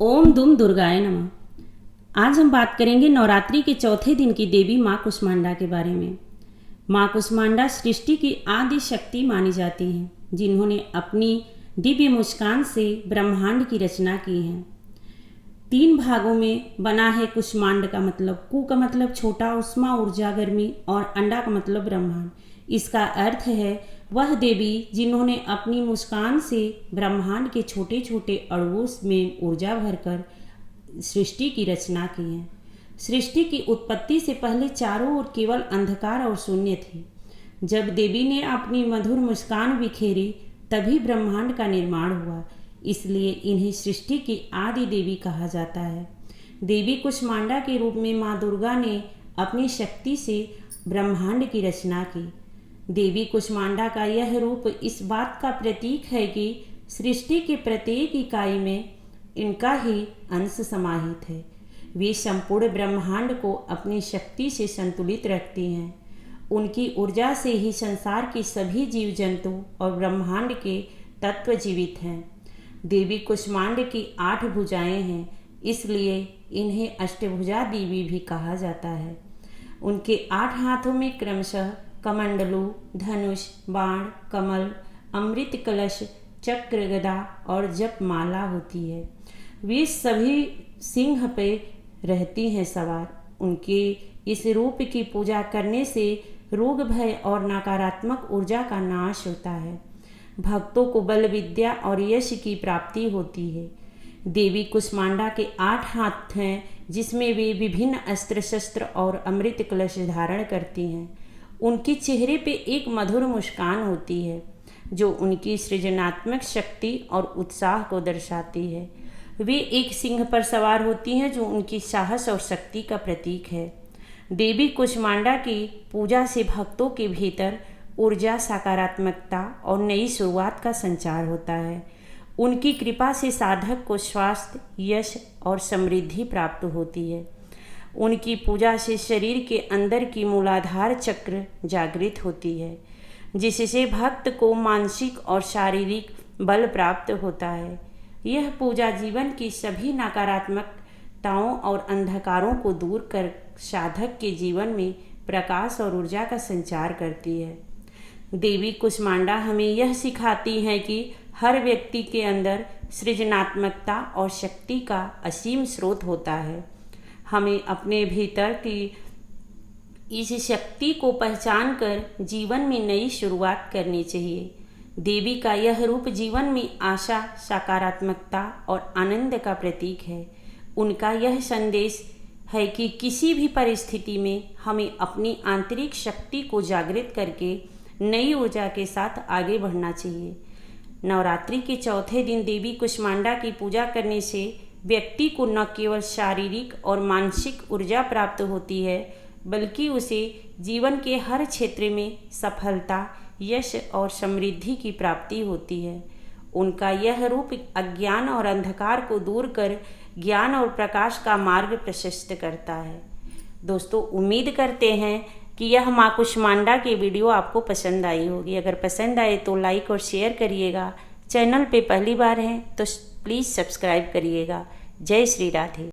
ओम दुम दुर्गाय नमः। आज हम बात करेंगे नवरात्रि के चौथे दिन की देवी माँ कुष्मांडा के बारे में। माँ कुष्मांडा सृष्टि की आदि शक्ति मानी जाती हैं, जिन्होंने अपनी दिव्य मुस्कान से ब्रह्मांड की रचना की है। 3 भागों में बना है कुष्मांड का मतलब, कु का मतलब छोटा, उष्मा ऊर्जा गर्मी और अंडा का मतलब ब्रह्मांड। इसका अर्थ है वह देवी जिन्होंने अपनी मुस्कान से ब्रह्मांड के छोटे छोटे अणुओं में ऊर्जा भरकर सृष्टि की रचना की है। सृष्टि की उत्पत्ति से पहले चारों ओर केवल अंधकार और शून्य थी। जब देवी ने अपनी मधुर मुस्कान बिखेरी तभी ब्रह्मांड का निर्माण हुआ, इसलिए इन्हें सृष्टि की आदि देवी कहा जाता है। देवी कुष्मांडा के रूप में माँ दुर्गा ने अपनी शक्ति से ब्रह्मांड की रचना की। देवी कुष्मांडा का यह रूप इस बात का प्रतीक है कि सृष्टि के प्रत्येक इकाई में इनका ही अंश समाहित है। वे संपूर्ण ब्रह्मांड को अपनी शक्ति से संतुलित रखती हैं। उनकी ऊर्जा से ही संसार के सभी जीव जंतु और ब्रह्मांड के तत्व जीवित हैं। देवी कुष्मांड की 8 भुजाएं हैं, इसलिए इन्हें अष्टभुजा देवी भी कहा जाता है। उनके 8 हाथों में क्रमशः कमंडलू, धनुष, बाण, कमल, अमृत कलश, चक्र, गदा और जप माला होती है। वे सभी सिंह पे रहती हैं सवार। उनके इस रूप की पूजा करने से रोग, भय और नकारात्मक ऊर्जा का नाश होता है। भक्तों को बल, विद्या और यश की प्राप्ति होती है। देवी कुष्मांडा के 8 हाथ हैं, जिसमें वे विभिन्न अस्त्र शस्त्र और अमृत कलश धारण करती हैं। उनके चेहरे पे एक मधुर मुस्कान होती है, जो उनकी सृजनात्मक शक्ति और उत्साह को दर्शाती है। वे एक सिंह पर सवार होती हैं, जो उनकी साहस और शक्ति का प्रतीक है। देवी कुष्मांडा की पूजा से भक्तों के भीतर ऊर्जा, सकारात्मकता और नई शुरुआत का संचार होता है। उनकी कृपा से साधक को स्वास्थ्य, यश और समृद्धि प्राप्त होती है। उनकी पूजा से शरीर के अंदर की मूलाधार चक्र जागृत होती है, जिससे भक्त को मानसिक और शारीरिक बल प्राप्त होता है। यह पूजा जीवन की सभी नकारात्मकताओं और अंधकारों को दूर कर साधक के जीवन में प्रकाश और ऊर्जा का संचार करती है। देवी कुष्मांडा हमें यह सिखाती है कि हर व्यक्ति के अंदर सृजनात्मकता और शक्ति का असीम स्रोत होता है। हमें अपने भीतर की इस शक्ति को पहचान कर जीवन में नई शुरुआत करनी चाहिए। देवी का यह रूप जीवन में आशा, सकारात्मकता और आनंद का प्रतीक है। उनका यह संदेश है कि किसी भी परिस्थिति में हमें अपनी आंतरिक शक्ति को जागृत करके नई ऊर्जा के साथ आगे बढ़ना चाहिए। नवरात्रि के चौथे दिन देवी कुष्मांडा की पूजा करने से व्यक्ति को न केवल शारीरिक और मानसिक ऊर्जा प्राप्त होती है, बल्कि उसे जीवन के हर क्षेत्र में सफलता, यश और समृद्धि की प्राप्ति होती है। उनका यह रूप अज्ञान और अंधकार को दूर कर ज्ञान और प्रकाश का मार्ग प्रशस्त करता है। दोस्तों, उम्मीद करते हैं कि यह माँ कुष्मांडा की वीडियो आपको पसंद आई होगी। अगर पसंद आए तो लाइक और शेयर करिएगा। चैनल पे पहली बार हैं तो प्लीज़ सब्सक्राइब करिएगा। जय श्री राधे।